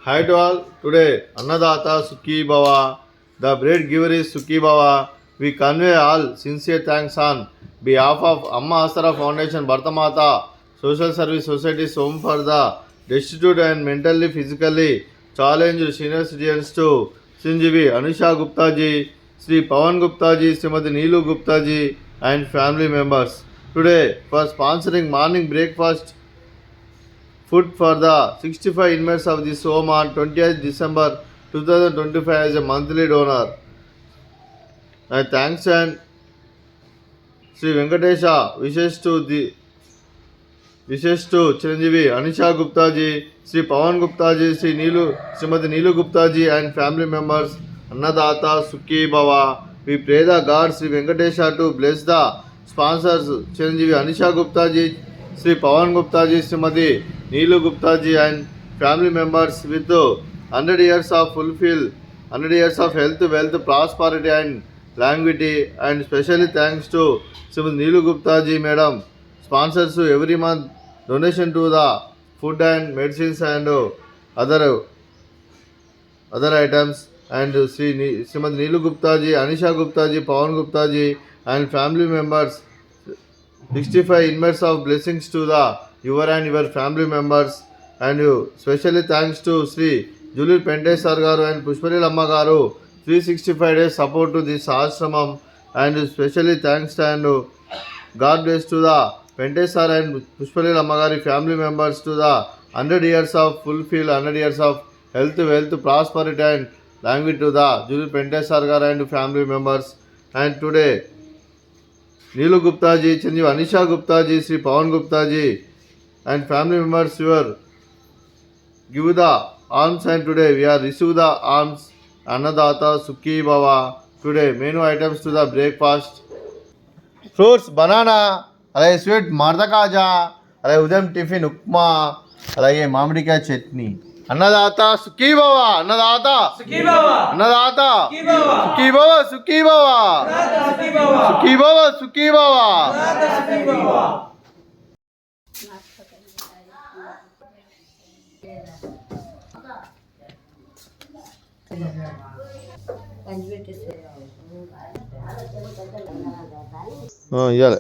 Hi to all. Today, Annadata Sukhi Bhava. The bread giver is Sukhi Bhava. We convey all sincere thanks on behalf of Amma Asara Foundation, Bhartamata Social Service Society, Som for the destitute and mentally, physically challenged senior citizens to Sinjivi, Anusha Gupta ji, Sri Pawan Gupta ji, Srimati Neelu Gupta ji, and family members. Today, for sponsoring morning breakfast food for the 65 inmates of this home on 20th December 2025 as a monthly donor. I thanks and Sri Venkatesha wishes to Chiranjeevi Anisha Gupta ji, Sri Pawan Gupta ji, Srimati Neelu Gupta ji and family members. Annadata Sukhi Bhava. We pray the God Sri Venkatesha to bless the sponsors Chiranjeevi Anisha Gupta ji, Sri Pawan Gupta ji, Srimati Neelu Gupta ji and family members with 100 years of fulfill, 100 years of health, wealth, prosperity and longevity, and specially thanks to Srimati Neelu Gupta ji Madam sponsors every month donation to the food and medicines and other other items, and Srimati Neelu Gupta ji, Anisha Gupta ji, Pawan Gupta ji and family members 65 inmates of blessings to the your and your family members, and you specially thanks to Sri Julie Pentesar garu and Pushpalil Amma garu 365 days support to this ashramam, and specially thanks and God bless to the Pentesar and Pushpalil Ammagari family members to the 100 years of fulfill, 100 years of health, wealth, prosperity and language to the Julie Pentesar garu and family members. And today, Neelu Gupta ji, Chanjeev Anisha Gupta ji, Sri Pawan Gupta ji and family members were give the alms, and today we are receive the alms. Annadata Sukhi Bhava. Today menu items to the breakfast. Fruits banana, అలాగే sweet మడత కాజా, అలాగే ఉదయం tiffin upma, అలాగే మామిడికాయ చట్నీ. అన్నదాత సుఖీ భవ, అన్నదాత అన్నదాత సుఖీ భవ, సుఖీ భవ, సుఖీ భవ, సుఖీ భవ. ఇవ్వాలి